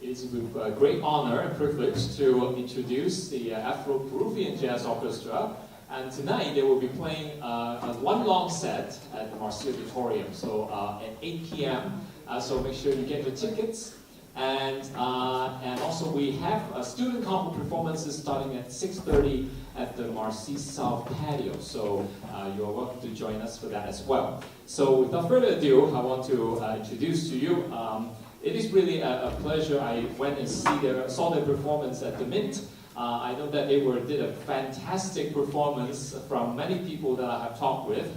It's with great honor and privilege to introduce the Afro Peruvian Jazz Orchestra. And tonight they will be playing one long set at the Marcia Auditorium, so at 8 p.m. So make sure you get your tickets. And also we have student concert performances starting at 6:30 at the Marcia South patio. So you're welcome to join us for that as well. So without further ado, I want to introduce to you. It is really a pleasure. I went and saw their performance at the Mint. I know that they did a fantastic performance from many people that I have talked with.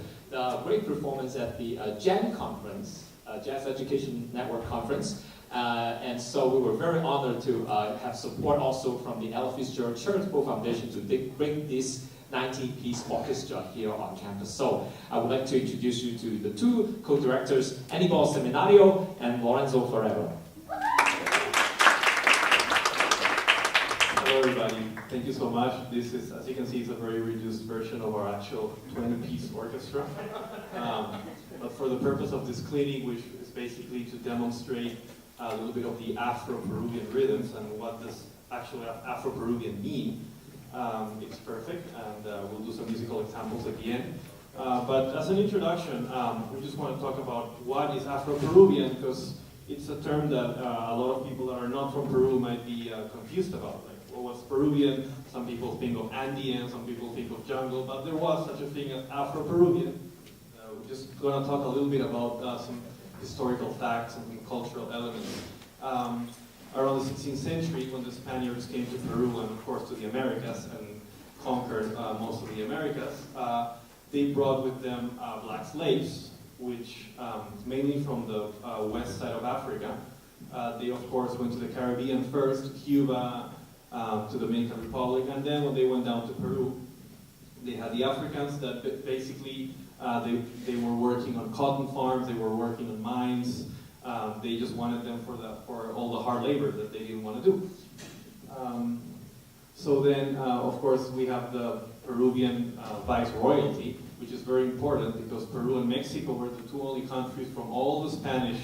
Great performance at the JEN conference, Jazz Education Network conference. And so we were very honored to have support also from the Ella Fitzgerald Charitable Foundation to bring this 19-piece orchestra here on campus. So I would like to introduce you to the two co-directors, Anibal Seminario and Lorenzo Ferrero. Hello everybody, thank you so much. This is, as you can see, is a very reduced version of our actual 20-piece orchestra. But for the purpose of this clinic, which is basically to demonstrate a little bit of the Afro-Peruvian rhythms and what does actually Afro-Peruvian mean, it's perfect, and we'll do some musical examples at the end. But as an introduction, we just want to talk about what is Afro-Peruvian, because it's a term that a lot of people that are not from Peru might be confused about. Like, well, what's Peruvian? Some people think of Andean, some people think of jungle, but there was such a thing as Afro-Peruvian. We're just going to talk a little bit about some historical facts and cultural elements. Around the 16th century, when the Spaniards came to Peru and of course to the Americas and conquered most of the Americas, they brought with them black slaves, which mainly from the west side of Africa. They of course went to the Caribbean first, Cuba, to the Dominican Republic, and then when they went down to Peru, they had the Africans that basically they were working on cotton farms, they were working on mines. They just wanted them for all the hard labor that they didn't want to do. So then, of course, we have the Peruvian viceroyalty, which is very important because Peru and Mexico were the two only countries from all the Spanish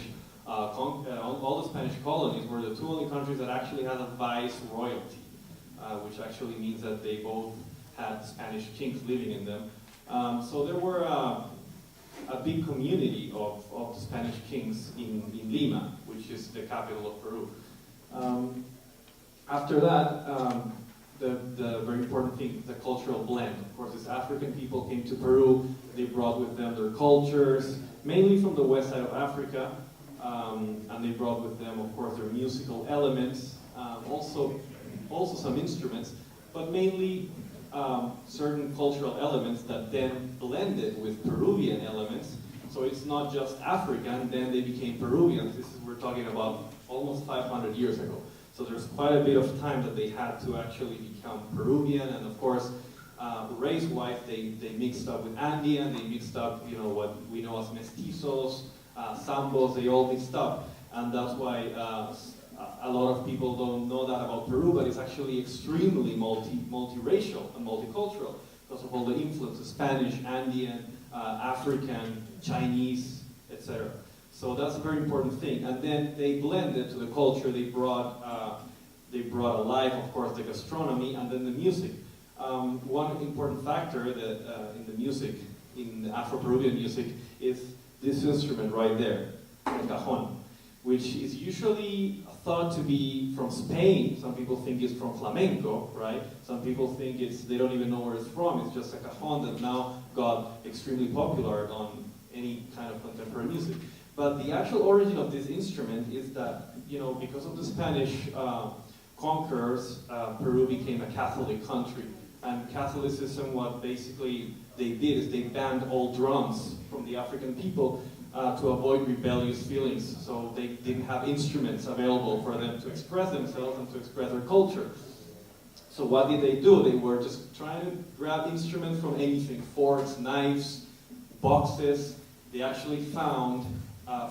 colonies were the two only countries that actually had a viceroyalty, which actually means that they both had Spanish kings living in them. So there were a big community of Spanish kings in Lima, which is the capital of Peru. After that, the very important thing, the cultural blend. Of course, these African people came to Peru, they brought with them their cultures, mainly from the west side of Africa, and they brought with them, of course, their musical elements, also some instruments, but mainly certain cultural elements that then blended with Peruvian elements. So it's not just African, then they became Peruvians. We're talking about almost 500 years ago. So there's quite a bit of time that they had to actually become Peruvian, and of course, race-wise, they mixed up with Andean, they mixed up, what we know as mestizos, sambos, they all mixed up. And that's why a lot of people don't know that about Peru, but it's actually extremely multiracial and multicultural because of all the influences, Spanish, Andean, African, Chinese, etc. So that's a very important thing. And then they blended to the culture, they brought alive, of course, the gastronomy and then the music. One important factor that in the music, in the Afro-Peruvian music, is this instrument right there, the cajon, which is usually thought to be from Spain. Some people think it's from flamenco, right? Some people think they don't even know where it's from. It's just a cajon that now got extremely popular on any kind of contemporary music. But the actual origin of this instrument is that, because of the Spanish conquerors, Peru became a Catholic country. And Catholicism, what basically they did is they banned all drums from the African people to avoid rebellious feelings. So they didn't have instruments available for them to express themselves and to express their culture. So what did they do? They were just trying to grab instruments from anything, forks, knives, boxes. They actually found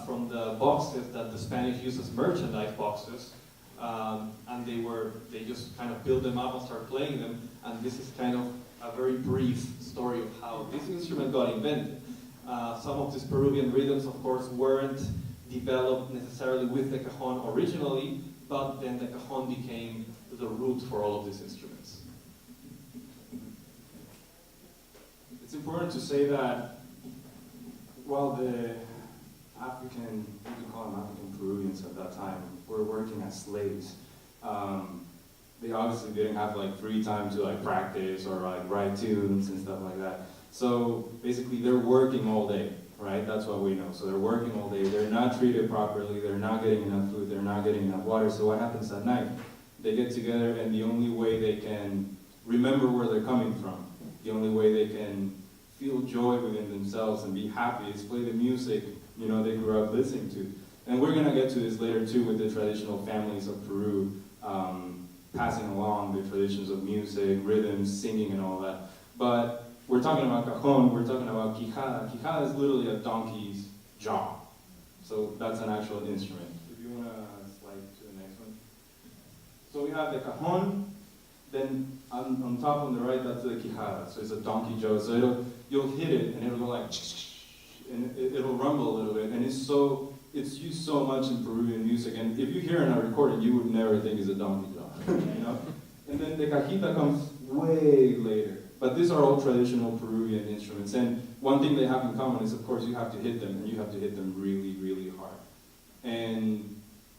from the boxes that the Spanish used as merchandise boxes, and they just kind of built them up and started playing them. And this is kind of a very brief story of how this instrument got invented. Some of these Peruvian rhythms, of course, weren't developed necessarily with the cajon originally, but then the cajon became the root for all of these instruments. It's important to say that while the African, you can call them African Peruvians at that time, were working as slaves, they obviously didn't have like free time to like practice or like write tunes and stuff like that. So basically they're working all day, right? That's what we know. So they're working all day, they're not treated properly, they're not getting enough food, they're not getting enough water. So what happens at night? They get together and the only way they can remember where they're coming from, the only way they can feel joy within themselves and be happy is play the music, you know, they grew up listening to. And we're gonna get to this later too with the traditional families of Peru, passing along the traditions of music, rhythms, singing and all that. But we're talking about cajon, we're talking about quijada. Quijada is literally a donkey's jaw. So that's an actual instrument. If you wanna slide to the next one. So we have the cajon, then on top on the right, that's the quijada. So it's a donkey jaw. So you'll hit it and it'll go like, and it'll rumble a little bit. And it's used so much in Peruvian music. And if you hear it on a recording, you would never think it's a donkey jaw. You know? And then the cajita comes way later. But these are all traditional Peruvian instruments. And one thing they have in common is, of course, you have to hit them, and you have to hit them really, really hard.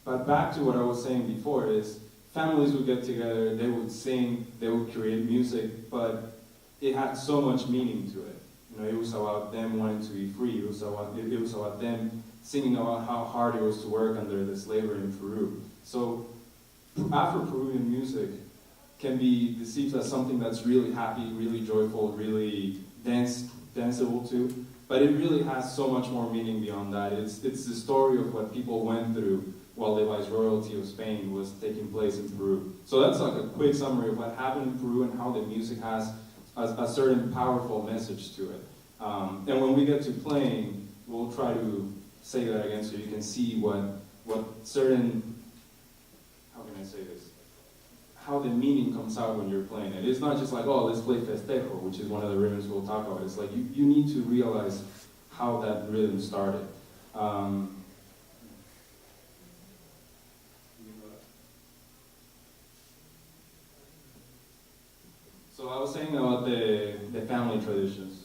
But back to what I was saying before is, families would get together, they would sing, they would create music, but it had so much meaning to it. You know, it was about them wanting to be free. It was about them singing about how hard it was to work under the slavery in Peru. So Afro-Peruvian music can be perceived as something that's really happy, really joyful, really danceable to, but it really has so much more meaning beyond that. It's the story of what people went through while the Viceroyalty of Spain was taking place in Peru. So that's like a quick summary of what happened in Peru and how the music has a certain powerful message to it. And when we get to playing, we'll try to say that again so you can see what certain, how can I say this? How the meaning comes out when you're playing it. It's not just like, oh, let's play festejo, which is one of the rhythms we'll talk about. It's like you need to realize how that rhythm started. So I was saying about the family traditions.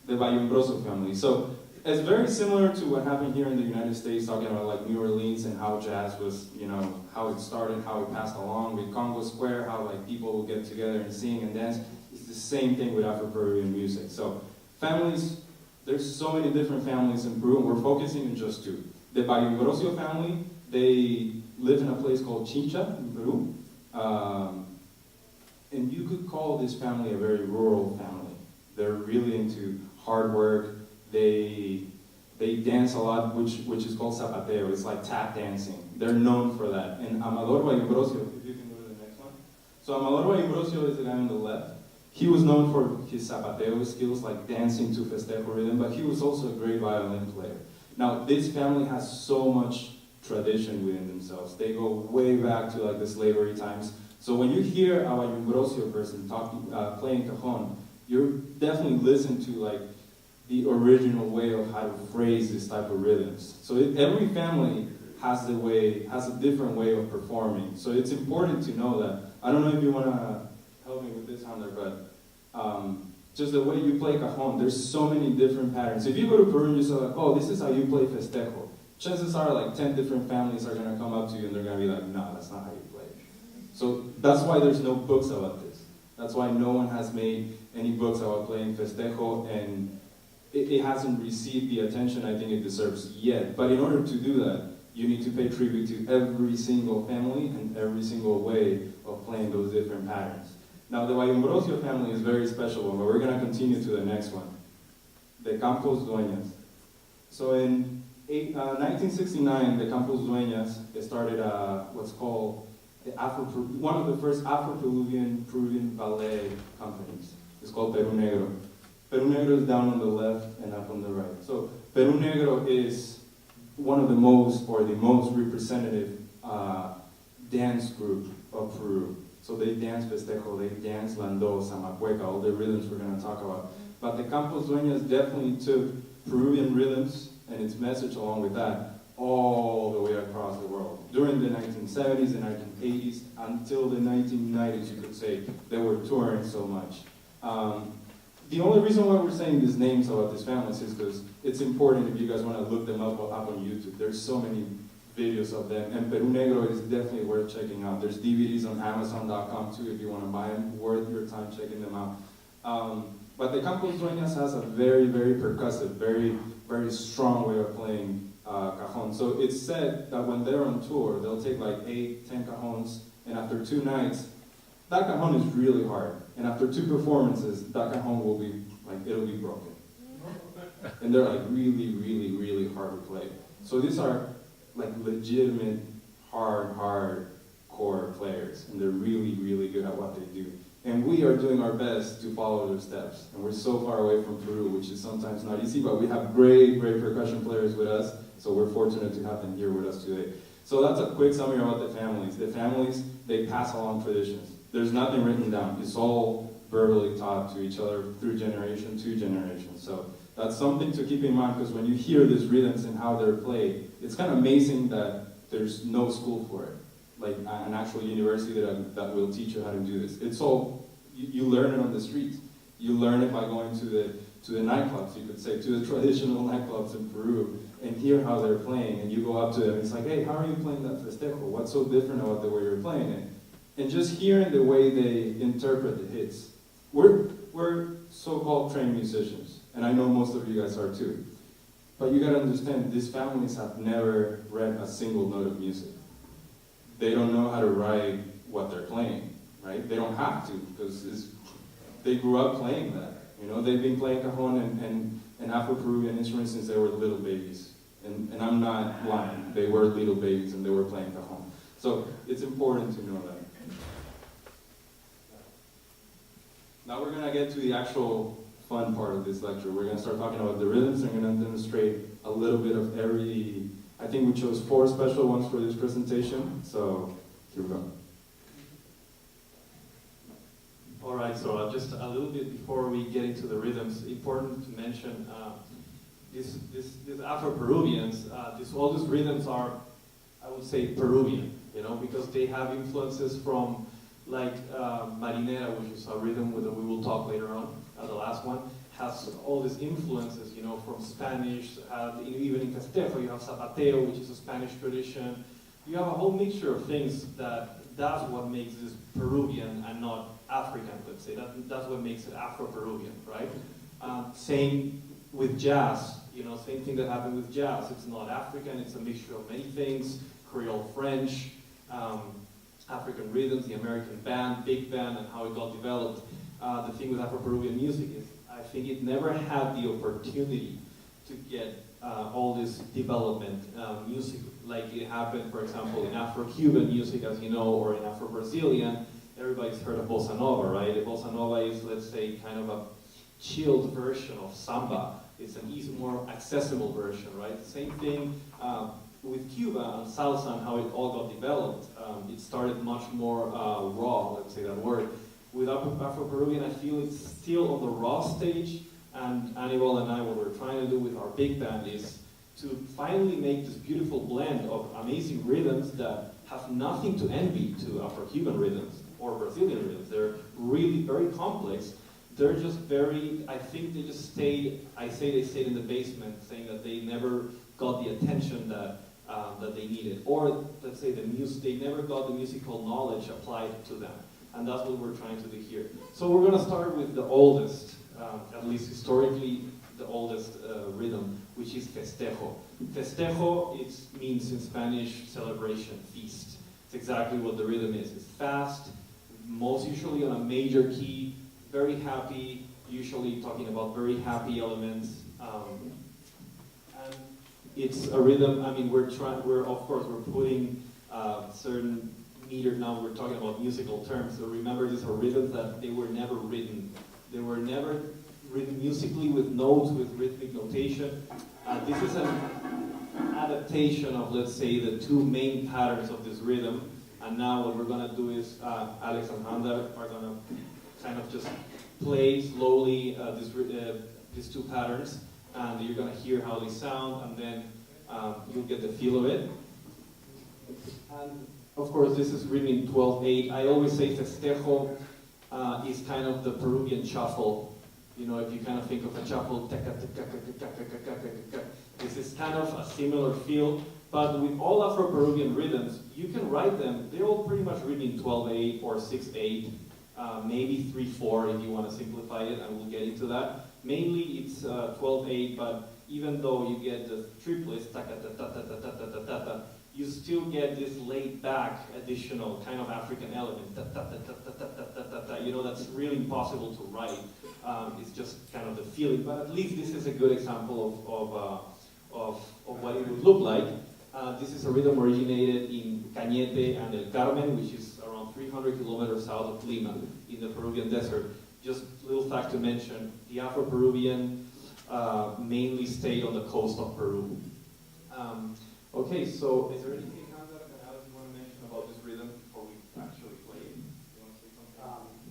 The Vallumbroso family. So it's very similar to what happened here in the United States, talking about like New Orleans and how jazz was, you know, how it started, how it passed along with Congo Square, how like people would get together and sing and dance. It's the same thing with Afro-Peruvian music. So families, there's so many different families in Peru, and we're focusing on just two. The Vallumbroso family, they live in a place called Chincha in Peru. And you could call this family a very rural family. They're really into hard work. They dance a lot, which is called zapateo. It's like tap dancing. They're known for that. And Amador Vallumbroso, if you can go to the next one. So Amador Vallumbroso is the guy on the left. He was known for his zapateo skills, like dancing to festejo rhythm, but he was also a great violin player. Now, this family has so much tradition within themselves. They go way back to like the slavery times. So when you hear a Vallumbroso person playing cajon, you're definitely listening to like the original way of how to phrase this type of rhythms. So every family has a different way of performing. So it's important to know that. I don't know if you want to help me with this, Hunter, but just the way you play cajon, there's so many different patterns. If you go to Peru and you say like, oh, this is how you play festejo, chances are like 10 different families are going to come up to you and they're going to be like, no, that's not how you play. So that's why there's no books about this. That's why no one has made any books about playing festejo, and it hasn't received the attention I think it deserves yet. But in order to do that, you need to pay tribute to every single family and every single way of playing those different patterns. Now, the Vallumbroso family is a very special one, but we're going to continue to the next one. The Campos Dueñas. So in 1969, the Campos Dueñas started what's called one of the first Afro-Peruvian ballet companies. It's called Peru Negro. Peru Negro is down on the left and up on the right. So Peru Negro is one of the most representative dance group of Peru. So they dance festejo, they dance landó, zamacueca, all the rhythms we're going to talk about. But the Campos Dueñas definitely took Peruvian rhythms and its message along with that all the way across the world. During the 1970s and 1980s, until the 1990s, you could say, they were touring so much. The only reason why we're saying these names about these families is because it's important if you guys want to look them up on YouTube. There's so many videos of them, and Peru Negro is definitely worth checking out. There's DVDs on Amazon.com too if you want to buy them. Worth your time checking them out. But the Campos Dueñas has a very, very percussive, very, very strong way of playing cajon. So it's said that when they're on tour, they'll take like 8, 10 cajons, and after 2 nights, that cajon is really hard. And after 2 performances, that cajon will be, like, it'll be broken. And they're like really, really, really hard to play. So these are like legitimate, hardcore players. And they're really, really good at what they do. And we are doing our best to follow their steps. And we're so far away from Peru, which is sometimes not easy, but we have great, great percussion players with us. So we're fortunate to have them here with us today. So that's a quick summary about the families. The families, they pass along traditions. There's nothing written down. It's all verbally taught to each other through generation to generation. So that's something to keep in mind, because when you hear these rhythms and how they're played, it's kind of amazing that there's no school for it, like an actual university that will teach you how to do this. It's all, you learn it on the streets. You learn it by going to the nightclubs, you could say, to the traditional nightclubs in Peru, and hear how they're playing, and you go up to them, it's like, hey, how are you playing that festejo? What's so different about the way you're playing it? And just hearing the way they interpret the hits. We're so-called trained musicians, and I know most of you guys are too. But you gotta understand, these families have never read a single note of music. They don't know how to write what they're playing, right? They don't have to, because they grew up playing that. You know, they've been playing cajon and Afro-Peruvian instruments since they were little babies. And I'm not lying. They were little babies and they were playing cajon. So it's important to know that. Now we're gonna get to the actual fun part of this lecture. We're gonna start talking about the rhythms. I'm gonna demonstrate a little bit of every, I think we chose 4 special ones for this presentation. So here we go. All right, so just a little bit before we get into the rhythms, important to mention these Afro-Peruvians, all these rhythms are, I would say, Peruvian, you know, because they have influences from, like Marinera, which is a rhythm that we will talk later on, the last one, has all these influences, you know, from Spanish, even in Festejo, you have Zapateo, which is a Spanish tradition. You have a whole mixture of things that's what makes this Peruvian and not African, let's say. That's what makes it Afro-Peruvian, right? Same with jazz, you know, same thing that happened with jazz. It's not African, it's a mixture of many things, Creole French, African rhythms, the American band, big band, and how it got developed. The thing with Afro-Peruvian music is, I think it never had the opportunity to get all this development music like it happened, for example, in Afro-Cuban music, as you know, or in Afro-Brazilian. Everybody's heard of bossa nova, right? Bossa nova is, let's say, kind of a chilled version of samba. It's an easy, more accessible version, right? Same thing with Cuba and salsa and how it all got developed. It started much more raw, let's say that word. With Afro-Peruvian, I feel it's still on the raw stage, and Anibal and I, what we're trying to do with our big band is to finally make this beautiful blend of amazing rhythms that have nothing to envy to Afro-Cuban rhythms or Brazilian rhythms. They're really very complex. They're just very, I think they just stayed, they stayed in the basement, saying that they never got the attention that they needed. Or, let's say, they never got the musical knowledge applied to them. And that's what we're trying to do here. So we're going to start with the oldest, at least historically, the oldest rhythm, which is festejo. Festejo, it means in Spanish, celebration, feast. It's exactly what the rhythm is. It's fast, most usually on a major key, very happy, usually talking about very happy elements. And it's a rhythm, I mean, we're putting certain meter, now we're talking about musical terms, so remember these are rhythms that they were never written. They were never written musically with notes, with rhythmic notation. This is an adaptation of, let's say, the 2 main patterns of this rhythm. And now what we're going to do is, Alex and Handa are going to kind of just play slowly these 2 patterns. and you're gonna hear how they sound, and then you'll get the feel of it. And of course, this is written in 12/8. I always say festejo is kind of the Peruvian shuffle. You know, if you kind of think of a shuffle, this is kind of a similar feel. But with all Afro-Peruvian rhythms, you can write them. They're all pretty much written in 12/8 or 6/8, maybe 3/4 if you want to simplify it, and we'll get into that. Mainly it's 12/8, but even though you get the triplets, you still get this laid-back additional kind of African element. You know, that's really impossible to write. It's just kind of the feeling. But at least this is a good example of what it would look like. This is a rhythm originated in Cañete and El Carmen, which is around 300 kilometers south of Lima, in the Peruvian desert. Just a little fact to mention, the Afro-Peruvian mainly stayed on the coast of Peru. Okay, so is there anything else that Alex you want to mention about this rhythm before we actually play it? You want to say something?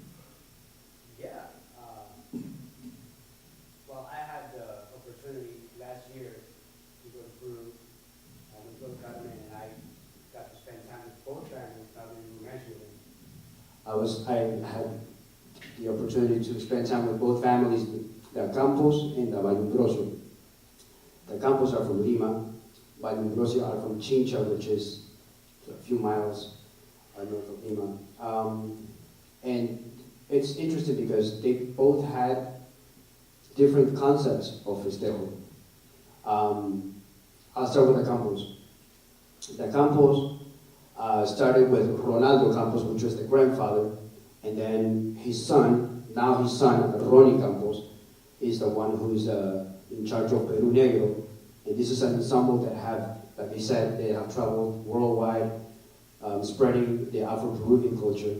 Yeah. Well, I had the opportunity last year to go to Peru, to go to Carmen, and I got to spend time with both families, probably you mentioned it. I had the opportunity to spend time with both families, the Campos and the Vallumbroso. The Campos are from Lima. Vallumbroso are from Chincha, which is a few miles north of Lima. And it's interesting because they both had different concepts of festejo. I'll start with the Campos. The Campos started with Ronaldo Campos, which was the grandfather, and then his son, Ronnie Campos, is the one who's in charge of Peru Negro. And this is an ensemble that have, like I said, they have traveled worldwide, spreading the Afro-Peruvian culture.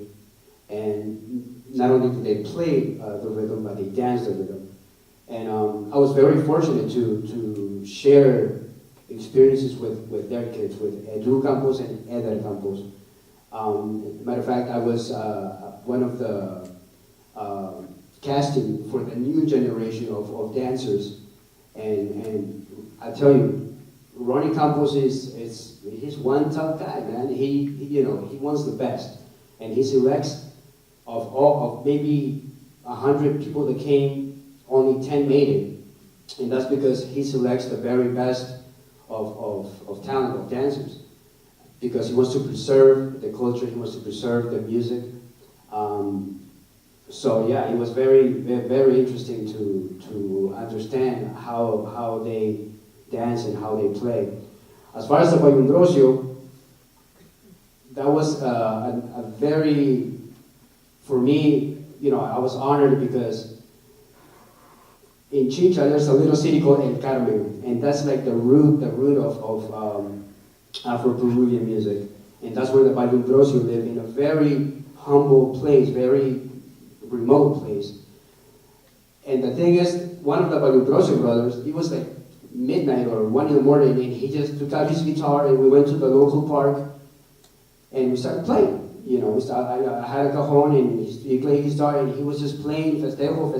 And not only do they play the rhythm, but they dance the rhythm. And I was very fortunate to share experiences with their kids, with Edu Campos and Eder Campos. Matter of fact, I was one of the casting for the new generation of dancers. And I tell you, Ronnie Campos he's one tough guy, man. He wants the best, and he selects of maybe 100 people that came, only 10 made it, and that's because he selects the very best of talent of dancers, because he wants to preserve the culture, he wants to preserve the music. So yeah, it was very, very interesting to understand how they dance and how they play. As far as the Vallumbroso, that was a very, for me, I was honored because in Chincha there's a little city called El Carmen, and that's like the root of Afro-Peruvian music, and that's where the Vallumbroso live, in a very humble place, very remote place. And the thing is, one of the Vallumbroso brothers, it was like midnight or 1 in the morning, and he just took out his guitar and we went to the local park and we started playing. I had a cajon and he played guitar and he was just playing festejo,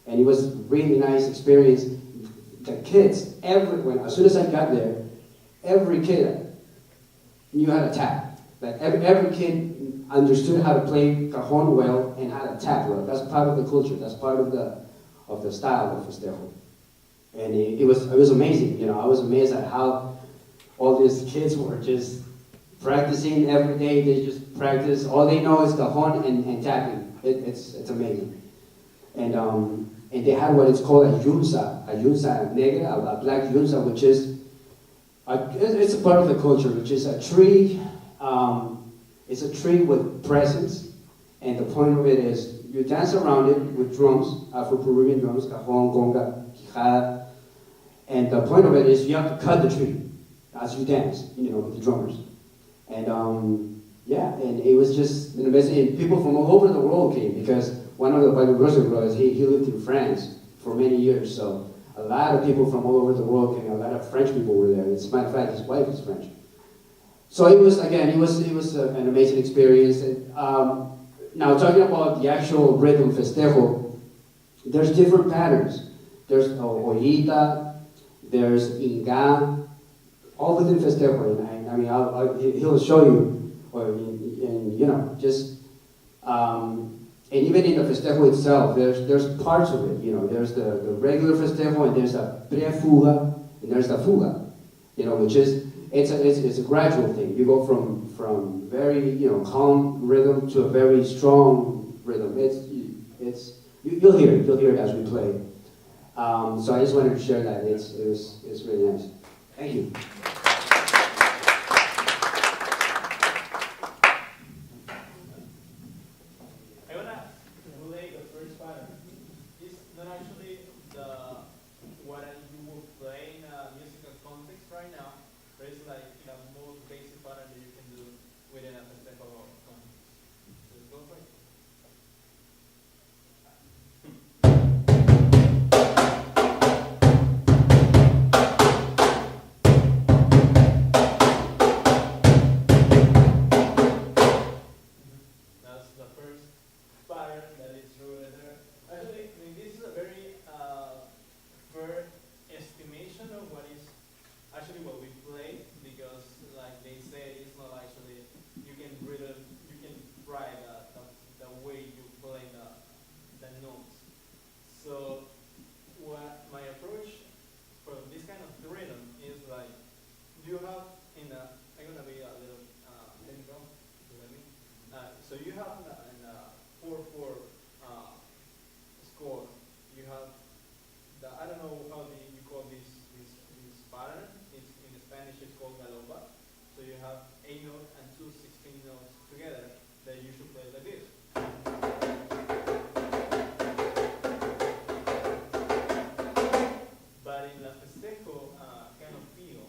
and it was a really nice experience. The kids, as soon as I got there, every kid knew how to tap. Like every kid understood how to play cajon well and how to tap well. That's part of the culture. That's part of the style of festejo. And it was amazing. I was amazed at how all these kids were just practicing every day. They just practice. All they know is cajon and tapping. It's amazing. And they had what is called a yunza negra, a black yunza, which is it's a part of the culture, which is a tree. It's a tree with presents, and the point of it is you dance around it with drums, Afro-Peruvian drums, cajon, conga, quijada, and the point of it is you have to cut the tree as you dance, with the drummers. And and it was just an amazing. And people from all over the world came, because one of the Vallumbroso brothers, he lived in France for many years, so a lot of people from all over the world came. A lot of French people were there. As a matter of fact, his wife is French. So it was an amazing experience. And, now talking about the actual rhythm festejo, there's different patterns. There's Ollita, there's Inga, all within Festejo. And I mean, he'll show you, and you know, just, and even in the Festejo itself, there's parts of it. You know, there's the regular Festejo, and there's a pre-fuga, and there's the fuga. You know, which is it's a gradual thing. You go from very calm rhythm to a very strong rhythm. You'll hear it as we play. So I just wanted to share that. It's really nice. Thank you. I wanna relate the first pattern. It's not actually what you will play in a musical context right now, but it's like the most basic pattern that you can do within a festival context. So let's go for it. That's the first pattern that is rooted there. Actually, I mean, this is a very fair estimation of what is actually what we play, because like they say, it's not actually, you can write the way you play the notes. So what my approach for this kind of rhythm is like, you have I'm gonna be a little technical, you know what I mean? So you have in a 4/4 score, you have I don't know how you call this pattern. It's in Spanish it's called galopa. So you have a note and two 16 notes together that you should play like this. But in the festejo kind of feel,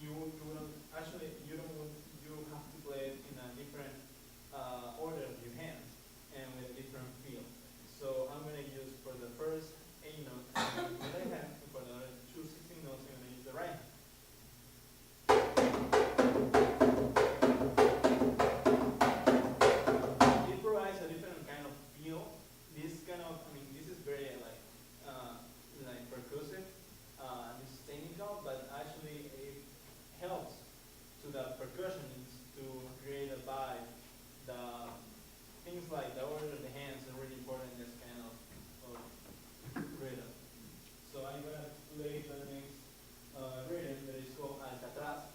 you don't actually you have to play it in a different order of your hands and with a different feel. So I'm gonna use for the first A note the left hand, and for the other two 16 notes I'm gonna use the right hand. It provides a different kind of feel. This kind of, I mean, this is very like percussive. This is technical, but actually it helps to the percussionists to create a vibe. The things like the order of the hands are really important in this kind of rhythm. So I'm gonna play the next rhythm that is called Alcatraz.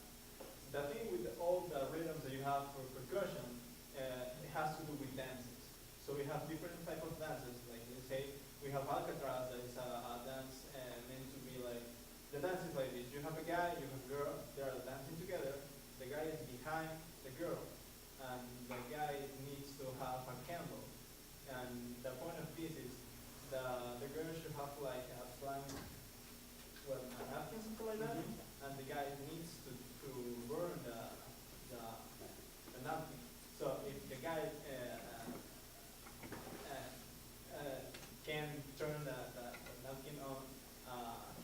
The thing with all the rhythms that you have for percussion, it has to do with dances. So we have different type of dances. Like you say, we have Alcatraz, that is a dance meant to be like, the dance is like this. You have a guy, you have a girl, they are dancing together. The guy is behind the girl, and the guy needs to have a candle. And the point of this is the girl should have like a slang, a napkin, something like that, and the guy needs to burn the napkin. So if the guy can turn the napkin on,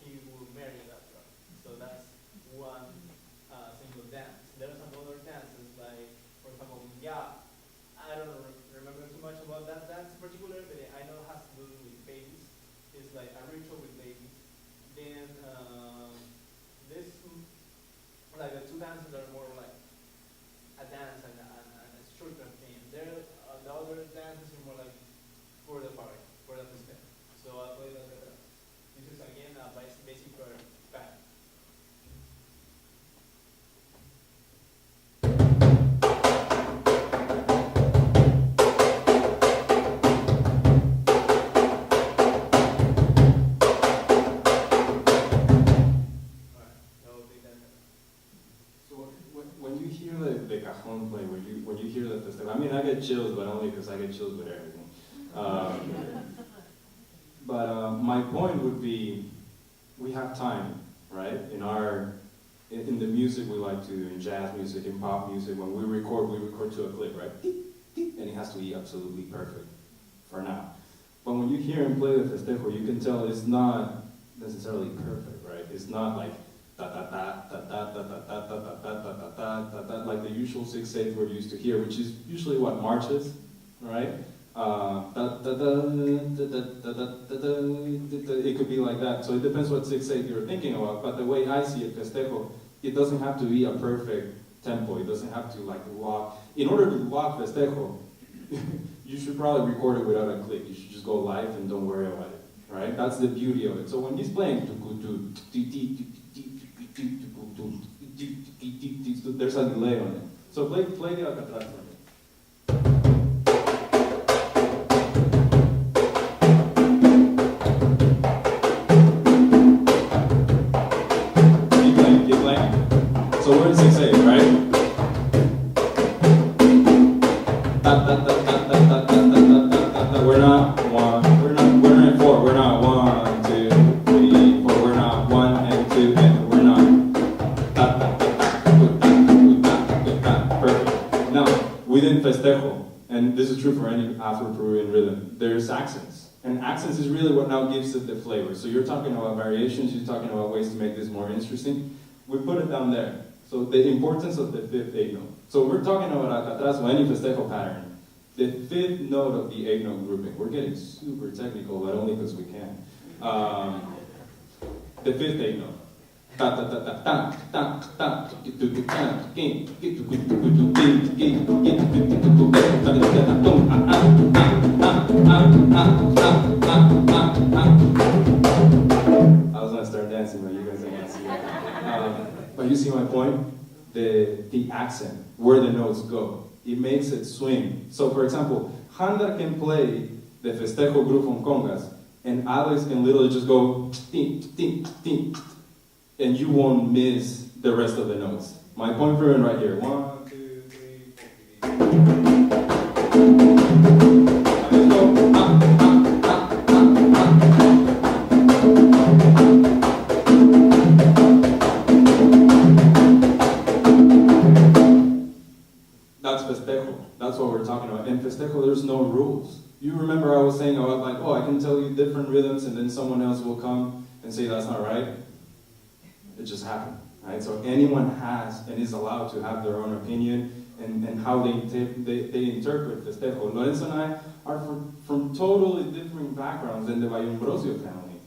he will marry that girl. So that's one single dance. There's some other dances, like for example, yeah, I don't remember too much about that dance in particular, but I know it has to do with babies. It's like a ritual with babies. Then this, like the two dances are more like a dance and a structure theme. There, the other dances are more like for the party, for the festival. So I play that. This is again a basic pattern. When you hear the cajon play, when you hear the festival, I mean, I get chills, but only because I get chills with everything. But my point would be, we have time, right? In the music we like to, in jazz music, in pop music, when we record to a click, right? And it has to be absolutely perfect for now. But when you hear him play the festejo, you can tell it's not necessarily perfect, right? It's not like like the usual 6/8 we're used to hear, which is usually what marches, right? It could be like that. So it depends what 6/8 you're thinking about. But the way I see it, festejo, it doesn't have to be a perfect tempo. It doesn't have to like walk. In order to walk festejo, you should probably record it without a click. You should just go live and don't worry about it, right? That's the beauty of it. So when he's playing, there's a delay on it. So play the Alcatraz for me. Keep playing. So we're in 6/8, right? We're not in 4. We're not 1, 2, 3, 4. We're not 1 and 2 and we're not. Perfect. Now, within festejo, and this is true for any Afro-Peruvian rhythm, there's accents. And accents is really what now gives it the flavor. So you're talking about variations, you're talking about ways to make this more interesting. We put it down there. So the importance of the 5th 8 note. So we're talking about Alcatraz or any festejo pattern. The 5th note of the 8 note grouping. We're getting super technical, but only because we can. The 5th 8 note. I was gonna start dancing, but you guys didn't want to see that. But you see my point? The accent, where the notes go. It makes it swing. So for example, Handa can play the festejo group on congas, and Alex can literally just go ting, ting, ting, and you won't miss the rest of the notes. My point proven right here. 1, 2, 3, 4. Let's go. That's festejo. That's what we're talking about. In festejo, there's no rules. You remember I was saying about like, oh, I can tell you different rhythms, and then someone else will come and say that's not right. It just happened, right? So anyone has and is allowed to have their own opinion and how they interpret festejo. Lorenzo and I are from totally different backgrounds in the Ambrosio family.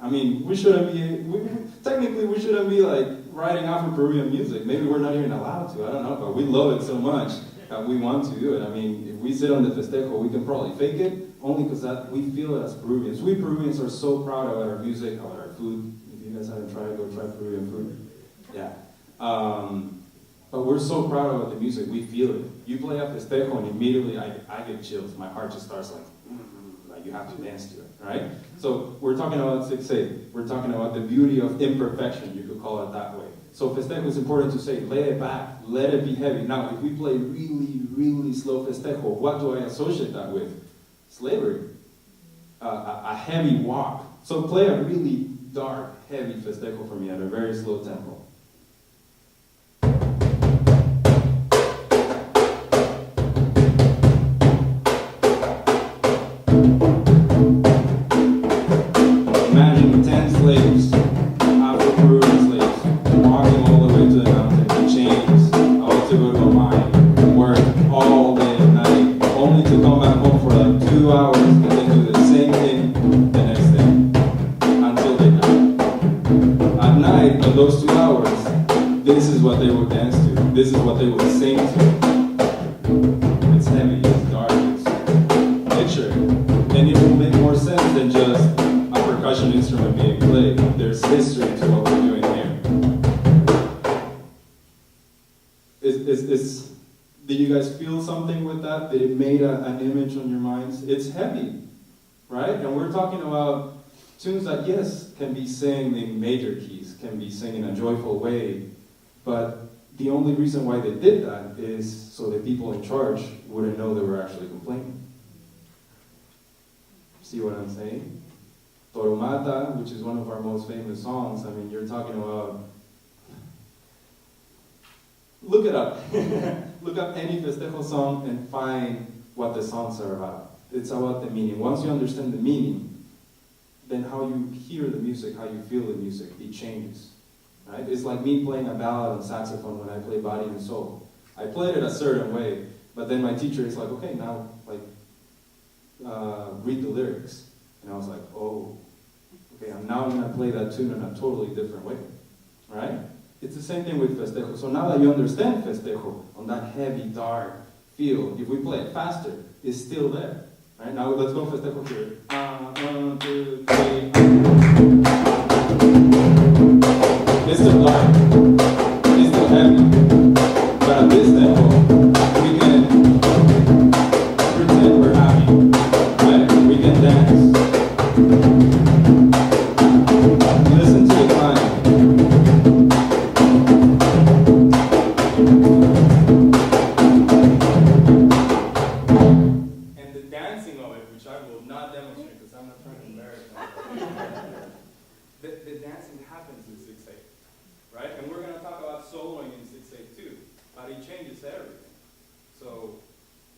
I mean, we shouldn't be like writing Afro-Peruvian music. Maybe we're not even allowed to, I don't know, but we love it so much that we want to do it. I mean, if we sit on the festejo, we can probably fake it, only because we feel it as Peruvians. We Peruvians are so proud of our music, about our food. If you guys haven't tried, go try Peruvian food. Yeah. But we're so proud of the music, we feel it. You play a festejo and immediately I get chills. My heart just starts like you have to dance to it, right? So we're talking about 6/8. We're talking about the beauty of imperfection, you could call it that way. So festejo is important to say, lay it back, let it be heavy. Now, if we play really, really slow festejo, what do I associate that with? Slavery. A heavy walk. So play a really dark, heavy festejo for me at a very slow tempo. Imagine 10 slaves, Afro-Peruvian slaves, walking all the way to the mountain in chains, all to go to a mine, work all day and night, only to come back home for like 2 hours and then do the same thing the next day, until they die. At night, in those 2 hours, this is what they would dance to, this is what they would sing to. It's heavy, it's dark, it's picture, and it will make more sense than just a percussion instrument being played. There's history to what we're doing here. Did you guys feel something with that? Did it make an image on your minds? It's heavy, right? And we're talking about tunes that, yes, can be sang in major keys, can be sung in a joyful way, but the only reason why they did that is so the people in charge wouldn't know they were actually complaining. See what I'm saying? Toromata, which is one of our most famous songs, I mean, you're talking about... Look it up. Look up any festejo song and find what the songs are about. It's about the meaning. Once you understand the meaning, then how you hear the music, how you feel the music, it changes. Right? It's like me playing a ballad on saxophone when I play Body and Soul. I played it a certain way, but then my teacher is like, okay, now, like, read the lyrics. And I was like, oh, okay, now I'm gonna play that tune in a totally different way, right? It's the same thing with festejo. So now that you understand festejo on that heavy, dark feel, if we play it faster, it's still there, right? Now let's go festejo here. 1, 2, 3. It's still dark, it's still heavy, but at this tempo, we can pretend we're happy, right? We can dance. Listen to the climb. And the dancing of it, which I will not demonstrate because I'm not trying to embarrass myself. the dancing happens in 6/8, right? And we're going to talk about soloing in 6/8 too, but it changes everything. So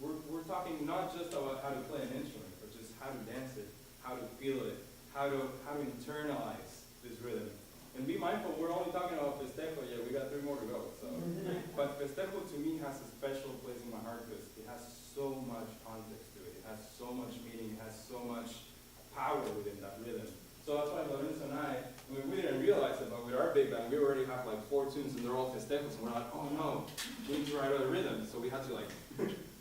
we're talking not just about how to play an instrument, but just how to dance it, how to feel it, how to internalize this rhythm. And be mindful, we're only talking about festejo, yeah, we got 3 more to go. So, but festejo to me has a special place in my heart because it has so much context to it. It has so much meaning. It has so much power within that rhythm. So that's why Lorenzo and I we didn't realize it, but with our big band, we already have like 4 tunes and they're all festejos, and we're like, oh no, we need to write other rhythms. So we had to like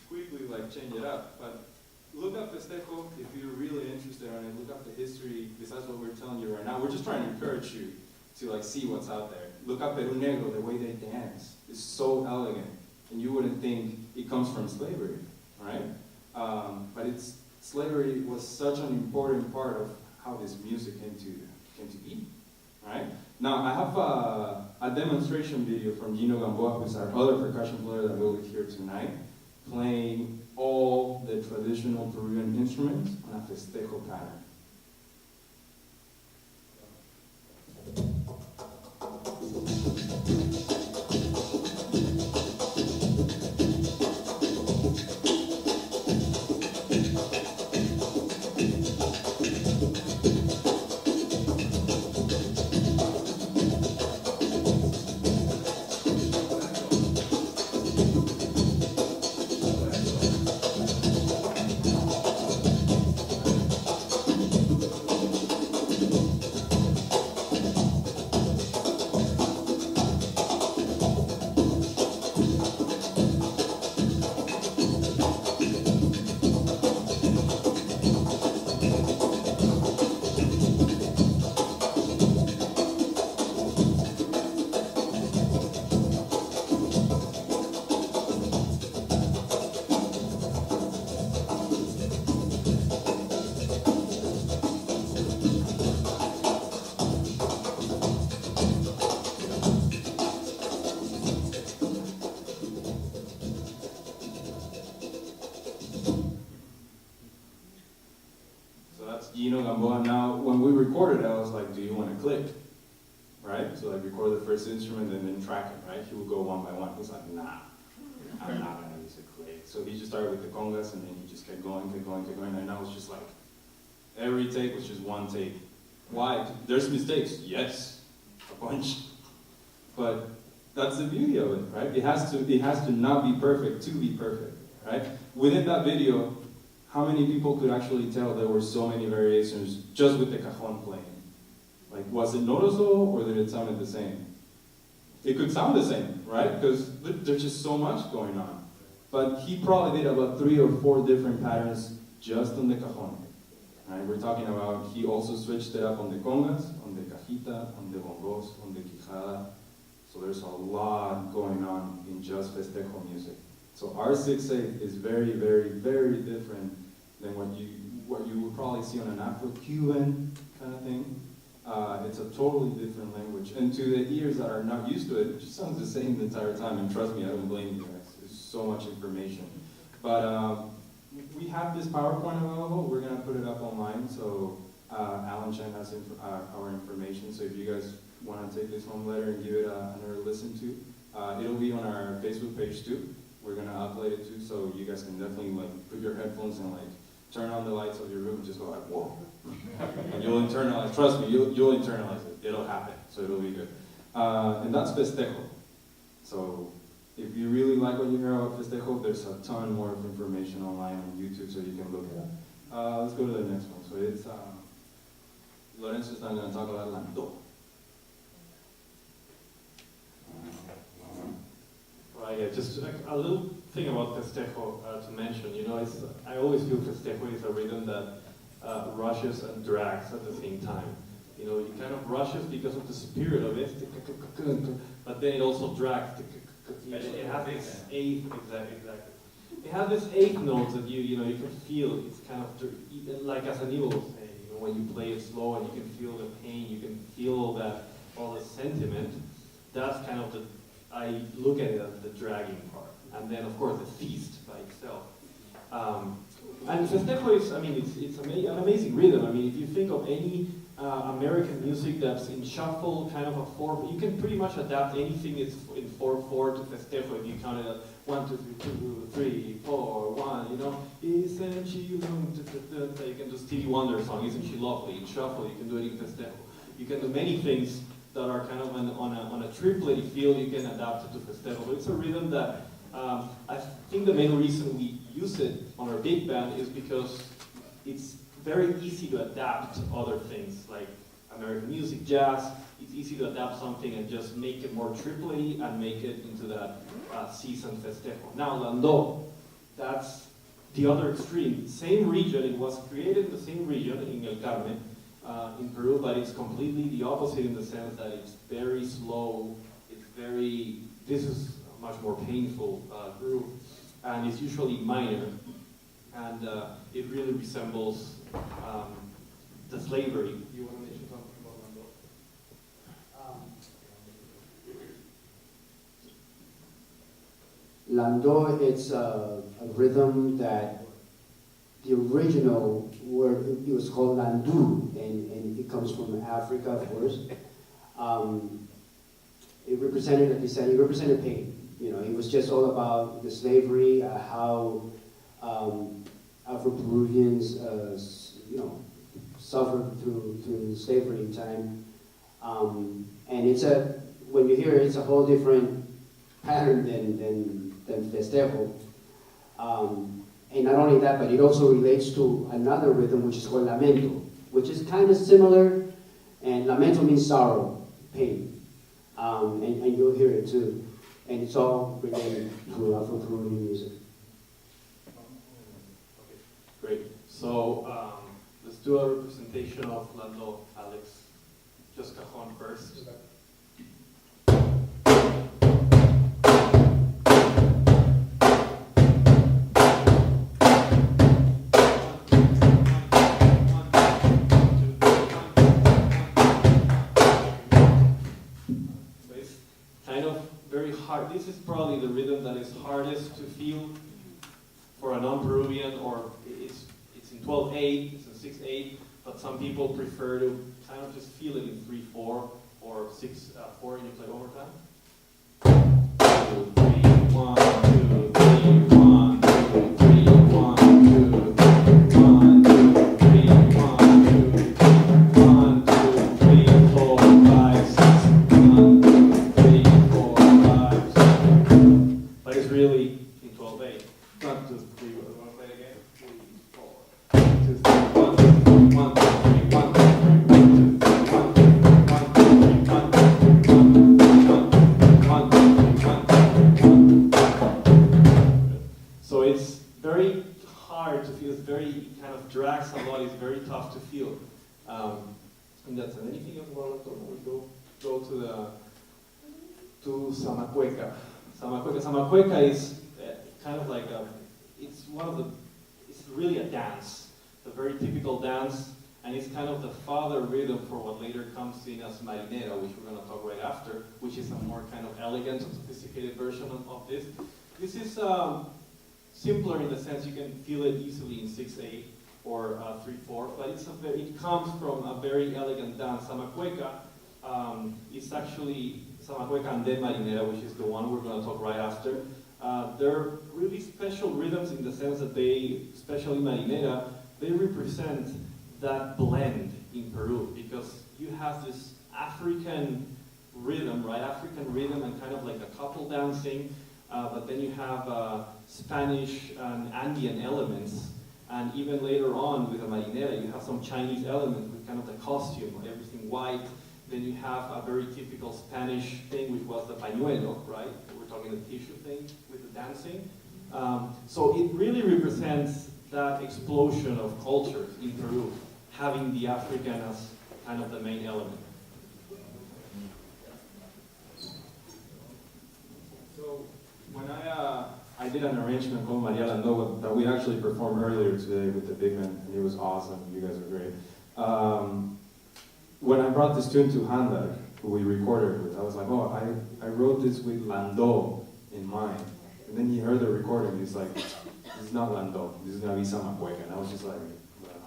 quickly like change it up. But look up festejo if you're really interested in it. Look up the history. Besides what we're telling you right now, we're just trying to encourage you to like see what's out there. Look up Peru Negro, the way they dance is so elegant, and you wouldn't think it comes from slavery, right? But slavery was such an important part of how this music came to be, right? Now I have a demonstration video from Gino Gamboa, who's our other percussion player that will be here tonight, playing all the traditional Peruvian instruments on a festejo pattern. Gino Gamboa. Now, when we recorded it, I was like, do you want to click? Right? So I recorded the first instrument and then track it, right? He would go one by one. He's like, nah, I'm not going to use a click. So he just started with the congas and then he just kept going. And I was just like, every take was just one take. Why? There's mistakes. Yes, a bunch. But that's the beauty of it, right? It has to not be perfect to be perfect, right? Within that video, how many people could actually tell there were so many variations just with the cajon playing? Like, was it noticeable or did it sound the same? It could sound the same, right? Because there's just so much going on. But he probably did about 3 or 4 different patterns just on the cajon. Right? We're talking about, he also switched it up on the congas, on the cajita, on the bongos, on the quijada. So there's a lot going on in just festejo music. So our 6/8 is very, very, very different than what you would probably see on an Afro-Cuban kind of thing. It's a totally different language. And to the ears that are not used to it, it just sounds the same the entire time. And trust me, I don't blame you guys. There's so much information. But we have this PowerPoint available. We're going to put it up online. So Alan Chen has our information. So if you guys want to take this home later and give it another listen to, it'll be on our Facebook page too. We're going to upload it too, so you guys can definitely like put your headphones and like turn on the lights of your room and just go like, whoa. And you'll internalize, trust me, you'll internalize it. It'll happen, so it'll be good. And that's festejo. So if you really like what you hear about festejo, there's a ton more of information online on YouTube, so you can look it up. Let's go to the next one. So it's Lorenzo is now going to talk about Lando. Right, yeah, just a little thing about festejo to mention. You know, I always feel festejo is a rhythm that rushes and drags at the same time. You know, it kind of rushes because of the spirit of it, but then it also drags. It has this eighth, exactly. It has this eighth note that you can feel. It's kind of like as Aníbal was saying, you know, when you play it slow and you can feel the pain, you can feel all the sentiment. That's kind of I look at it as the dragging part, and then of course the feast by itself. And festejo is, I mean, it's an amazing rhythm. I mean, if you think of any American music that's in shuffle, kind of a 4, you can pretty much adapt anything that's in 4/4 to festejo if you count it as 1, 2, 3, 2, 3, 4, 1. You know, isn't she? You can do Stevie Wonder song, isn't she lovely? In shuffle, you can do it in festejo. You can do many things that are kind of on a triplet feel. You can adapt it to festejo. It's a rhythm that I think the main reason we use it on our big band is because it's very easy to adapt to other things like American music, jazz. It's easy to adapt something and just make it more triplet and make it into that season festejo. Now, Lando, that's the other extreme. Same region, it was created in the same region in El Carmen, in Peru, but it's completely the opposite in the sense that it's very slow, this is a much more painful groove, and it's usually minor, and it really resembles the slavery. You want to mention something about Lando? Lando, it's a rhythm that the original word, it was called Landu, and it comes from Africa, of course. It represented, like you said, it represented pain. You know, it was just all about the slavery, how Afro-Peruvians, suffered through slavery in time. And when you hear it, it's a whole different pattern than festejo. And not only that, but it also relates to another rhythm which is called lamento, which is kind of similar, and lamento means sorrow, pain. And you'll hear it too. And it's all related to Afro-Peruvian music. Okay, great. So let's do a representation of Lando, Alex. Just cajon first. This is probably the rhythm that is hardest to feel for a non-Peruvian, or it's in 12/8, it's in 6/8, but some people prefer to kind of just feel it in 3/4 or 6/4. And you play one more time. 2, 3, 1, 2, 3, 1, 2, 3, 1, 2, 1, 2, 3, 1, 2, 1, 2, 3, 4, 5, 6, 1, 2, 3, 4, 5, 6. But it's really in 12/8. 1, 2, 3. Want to play it again? 3, 4. 1, 2, 3, 1, 2, 3, 1, 2, 3, 1, 2, 3, 1, 2, 3, 1, 2, 3, 1, 2, 3, 1, 2, 3, 1, 2, 3, 1, 2, 3. So it's very hard to feel. It's very kind of drags a lot. It's very tough to feel. And that's anything else about it. We go to Samacueca. Samacueca is kind of like it's really a dance, a very typical dance, and it's kind of the father rhythm for what later comes in as marinera, which we're going to talk right after, which is a more kind of elegant and sophisticated version of this. This is simpler in the sense you can feel it easily in 6/8 or 3/4, but it comes from a very elegant dance. Samacueca is actually Samacueca and then marinera, which is the one we're going to talk right after. They're really special rhythms in the sense that they, especially marinera, they represent that blend in Peru, because you have this African rhythm, right? African rhythm and kind of like a couple dancing, but then you have Spanish and Andean elements, And even later on with the marinera, you have some Chinese elements with kind of the costume, everything white. Then you have a very typical Spanish thing, which was the pañuelo, right? We're talking the tissue thing with the dancing. So it really represents that explosion of cultures in Peru, having the African as kind of the main element. So when I did an arrangement called Maria Lando that we actually performed earlier today with the big man, and it was awesome. You guys are great. When I brought this tune to Handa, who we recorded it with, I was like, oh, I wrote this with Lando in mind. And then he heard the recording, he's like, this is not Lando, this is gonna be Samacueca. And I was just like,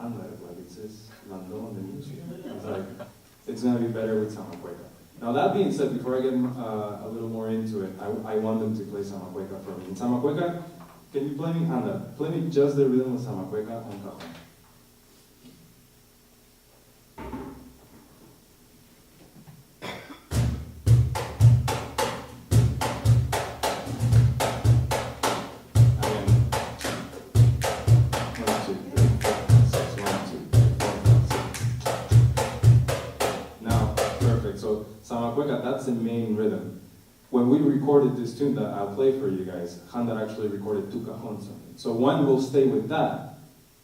Handa, like it says Lando on the music. I was like, it's gonna be better with Samacueca. Now that being said, before I get a little more into it, I want them to play Samacueca for me. In Samacueca, can you play me, Handa, play me just the rhythm of Samacueca on cajon. That's the main rhythm. When we recorded this tune that I'll play for you guys, Handa actually recorded 2 cajons on it. So one will stay with that,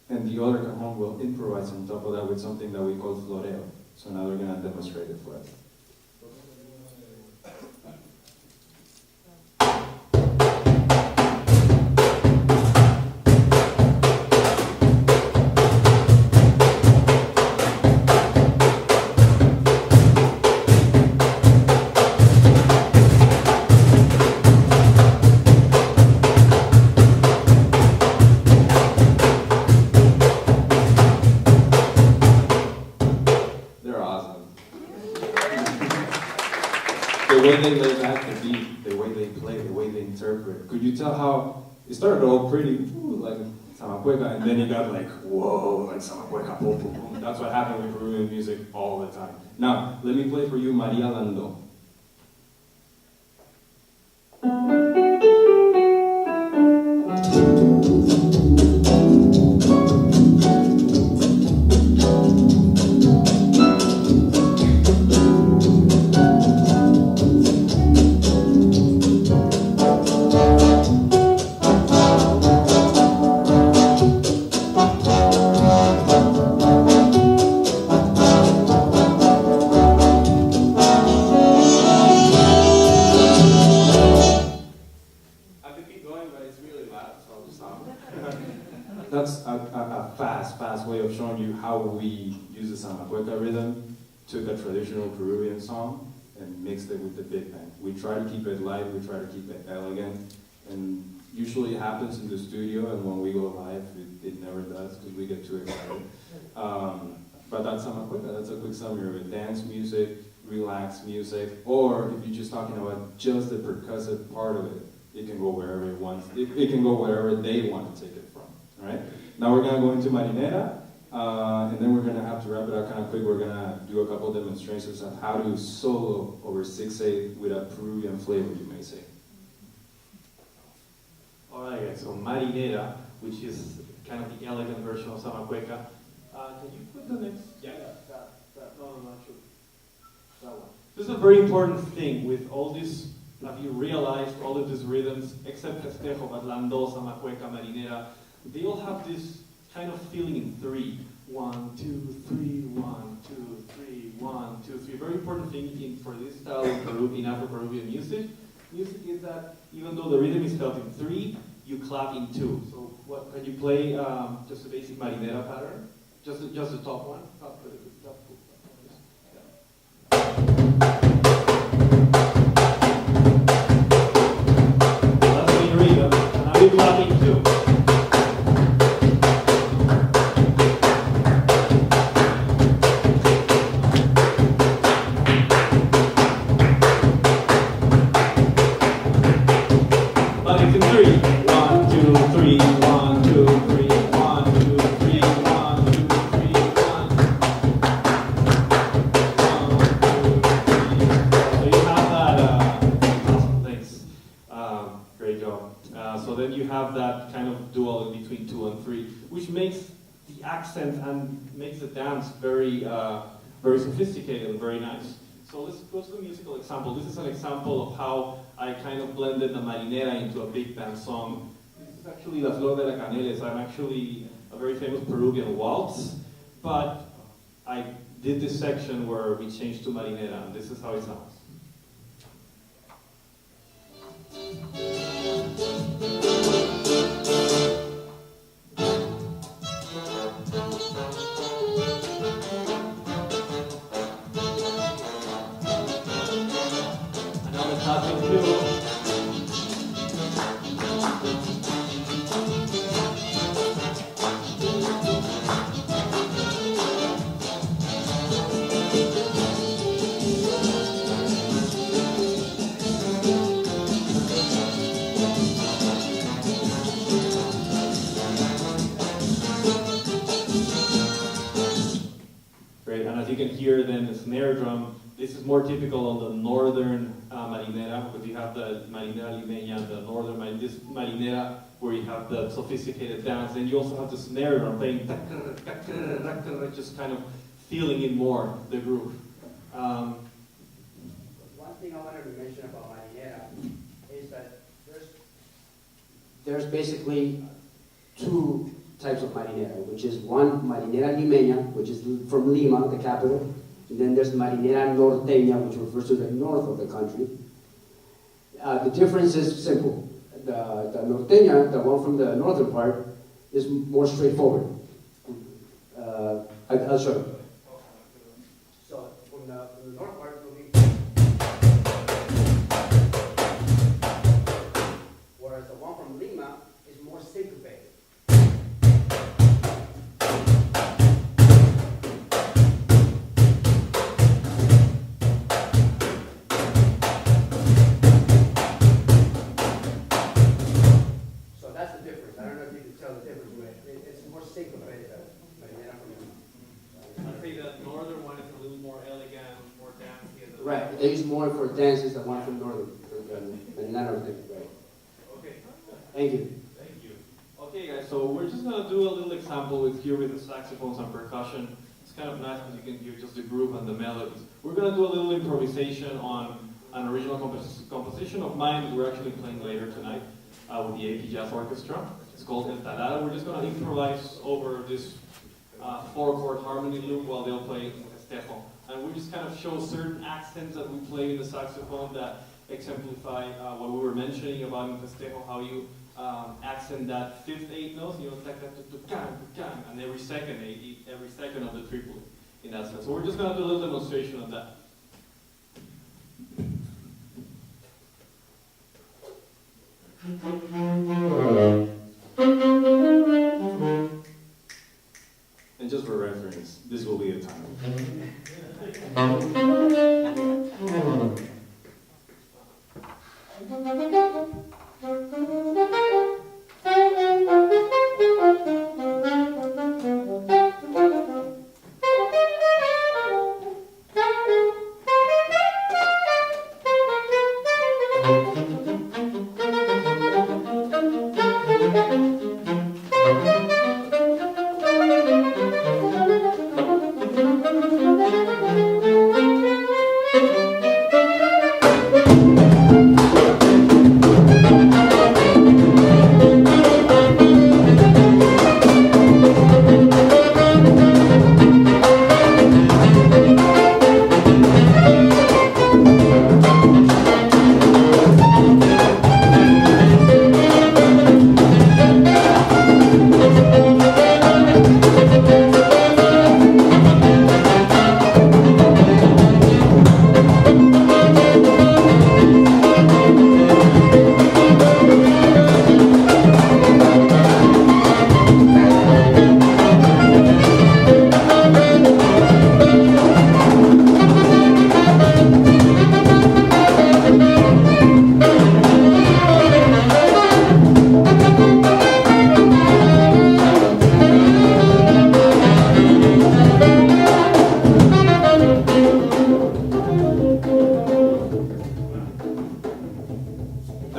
and the other cajon will improvise on top of that with something that we call floreo. So now they're going to demonstrate it for us. The way they lay back the beat, the way they play, the way they interpret. Could you tell how it started all pretty, like Samacueca, and then it got like, whoa, like Samacueca, boom, boom, boom. That's what happened with Peruvian music all the time. Now, let me play for you Maria Lando. That's a fast way of showing you how we use the Samacueca rhythm, took a traditional Peruvian song and mixed it with the big band. We try to keep it light, we try to keep it elegant, and usually it happens in the studio, and when we go live, it never does because we get too excited. But that's Samacueca, that's a quick summary of it. Dance music, relaxed music, or if you're just talking about just the percussive part of it, it can go wherever it wants. It can go wherever they want to take it from. All right. Now we're gonna go into marinera, and then we're gonna have to wrap it up kind of quick. We're gonna do a couple demonstrations of how to solo over 6/8 with a Peruvian flavor, you may say. All right, guys. So marinera, which is kind of the elegant version of Samacueca. Can you put the next? Yeah, that. No, not sure. That one. This is a very important thing with all this. Have you realized all of these rhythms, except Festejo, but Lando, Samacueca, Marinera, they all have this kind of feeling in 3. 1, 2, 3, 1, 2, 3, 1, 2, 3. Very important thing for this style in Peru, in Afro-Peruvian music. Music is that even though the rhythm is felt in 3, you clap in 2. So what can you play? Just a basic Marinera pattern, just the top one. Top. Clapping too. But it's in 3. 1, 2, 3, 1, 2, 3, 1, 2, 3, 1, 2, 3, 1. 1, 2, 3. So you have that. Awesome, thanks. Great job. So then you have that kind of dual in between 2 and 3, which makes the accent and makes the dance very, very sophisticated and very nice. So let's go to the musical example. This is an example of how I kind of blended the marinera into a big band song. This is actually La Flor de la Canela. So I'm actually a very famous Peruvian waltz, but I did this section where we changed to marinera, and this is how it sounds. Another topic too. Great, and as you can hear then the snare drum, this is more typical on the northern marinera, because you have the marinera limeña, the northern this marinera where you have the sophisticated dance, and you also have the snare drum playing, just kind of feeling in more the groove. One thing I wanted to mention about marinera is that there's basically 2 types of marinera, which is one marinera limeña, which is from Lima, the capital, and then there's marinera norteña, which refers to the north of the country. The difference is simple. The norteña, the one from the northern part, is more straightforward. I'll show you. So from the north part, will be, whereas the one from Lima is more syncopated. So that's the difference. I don't know if you can tell the difference, but it's more syncopated. I think that northern one is a little more elegant, more dancey. Right, they use more for dances than one from northern, and none of them, right? Okay. Thank you. Thank you. Okay, guys, so we're just going to do a little example with the saxophones and percussion. It's kind of nice because you can hear just the groove and the melodies. We're going to do a little improvisation on an original composition of mine that we're actually playing later tonight with the AP Jazz Orchestra. It's called El Talara. We're just going to improvise over this 4-chord harmony loop while they'll play festejo. And we just kind of show certain accents that we play in the saxophone that exemplify what we were mentioning about in festejo, how you accent that 5th 8 notes, you know, and every second of the triplet in that sense. So we're just going to do a little demonstration of that. And just for reference, this will be the time.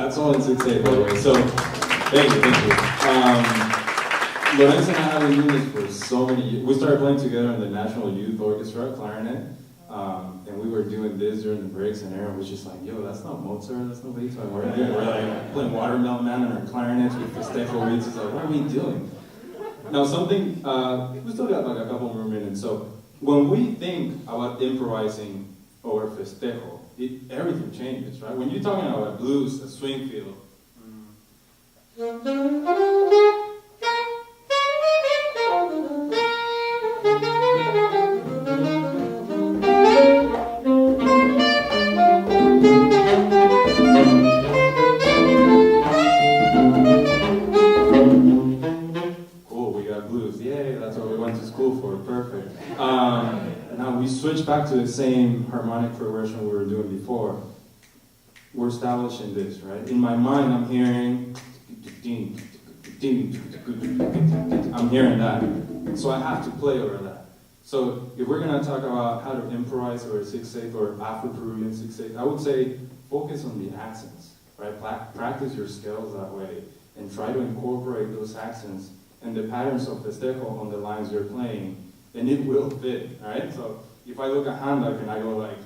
That's all in 6/8, by the way. So, thank you. Lorenzo and I have been doing this for so many years. We started playing together in the National Youth Orchestra, clarinet, and we were doing this during the breaks, and Aaron was just like, yo, that's not Mozart, that's not Beethoven. We're like playing Watermelon Man on our clarinets with festejo beats. It's like, what are we doing? Now something, we still got like a couple more minutes. So when we think about improvising over festejo, everything changes, right? When you're talking about blues, a swing feel, switch back to the same harmonic progression we were doing before. We're establishing this, right? In my mind, I'm hearing, I'm hearing that. So I have to play over that. So if we're gonna talk about how to improvise over 6/8 or Afro-Peruvian 6/8, I would say focus on the accents, right? Practice your scales that way and try to incorporate those accents and the patterns of festejo on the lines you're playing, and it will fit, right? So if I look at Handel and I go like,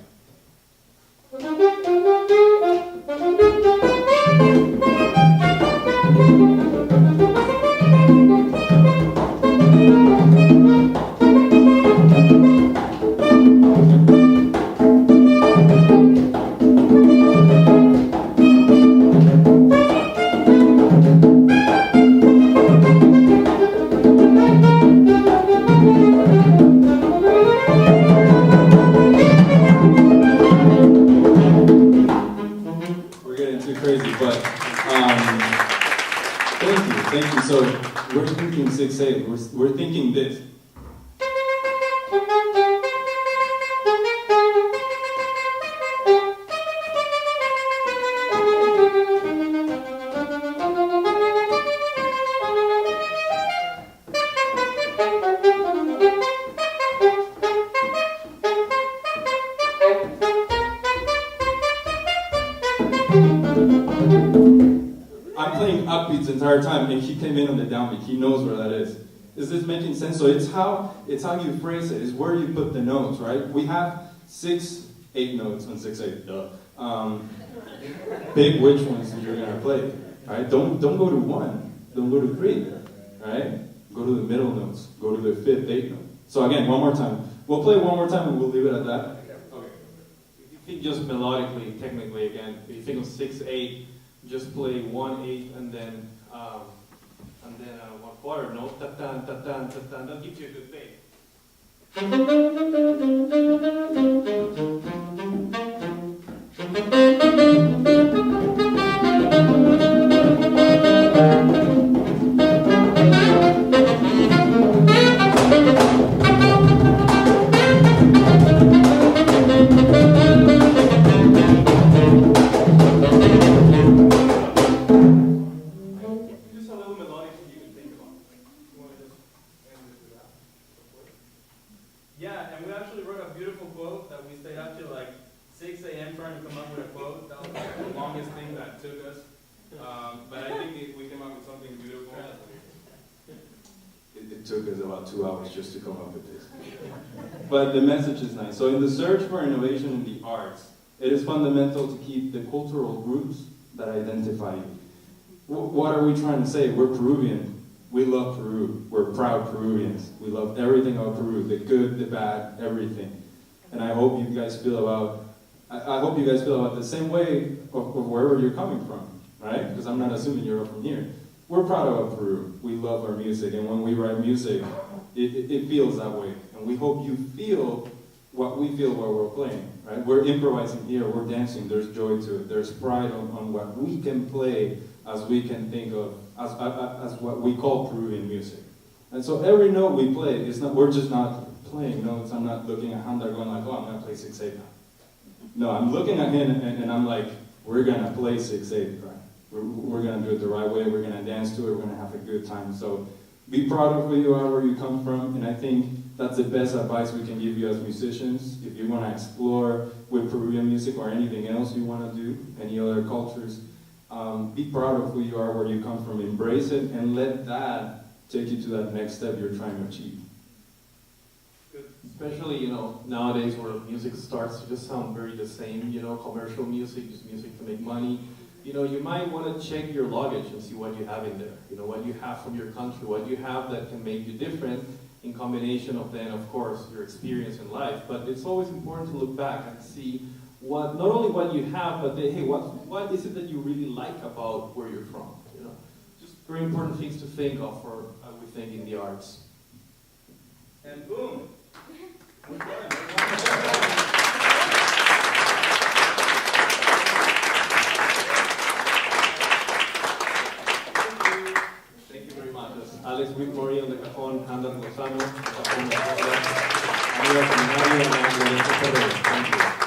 thank you. So we're thinking 6/8. We're thinking this. Upbeats the entire time, and he came in on the downbeat. He knows where that is. Is this making sense? So it's how you phrase it. It's where you put the notes, right? We have 6/8 notes on 6/8. Pick which ones you're gonna play, right? Don't go to 1. Don't go to 3, right? Go to the middle notes. Go to the 5th, 8th note. So again, one more time. We'll play one more time, and we'll leave it at that. Okay. If you think just melodically, technically, again, if you think of 6/8. Just play 1/8 and then 1/4 note. Ta-tan, ta-tan, ta-tan. That gives you a good thing. Just to come up with this. But the message is nice. So in the search for innovation in the arts, it is fundamental to keep the cultural roots that identify you. What are we trying to say? We're Peruvian. We love Peru. We're proud Peruvians. We love everything about Peru, the good, the bad, everything. And I hope you guys feel about the same way of wherever you're coming from, right? Because I'm not assuming you're from here. We're proud of Peru. We love our music, and when we write music, it feels that way. And we hope you feel what we feel while we're playing, right? We're improvising here, we're dancing, there's joy to it. There's pride on what we can play as we can think of, as what we call Peruvian music. And so every note we play, we're just not playing notes. I'm not looking at Handel going like, oh, I'm going to play 6/8 now. No, I'm looking at him and I'm like, we're going to play 6/8, right? We're going to do it the right way. We're going to dance to it. We're going to have a good time. So be proud of who you are, where you come from. And I think that's the best advice we can give you as musicians. If you want to explore with Peruvian music or anything else you want to do, any other cultures, Be proud of who you are, where you come from, embrace it, and let that take you to that next step you're trying to achieve. Especially, you know, nowadays where music starts to just sound very the same, you know, commercial music, just music to make money. You know, you might want to check your luggage and see what you have in there. You know, what you have from your country, what you have that can make you different in combination of then, of course, your experience in life. But it's always important to look back and see what, not only what you have, but then, hey, what is it that you really like about where you're from? You know, just very important things to think of for, we think, in the arts. And boom. Thank you very much. That's Alex Whitmore on the cajon, Handel Lozano, on the cajon, Andrea Seminario, and Lorenzo Ferrer. Thank you.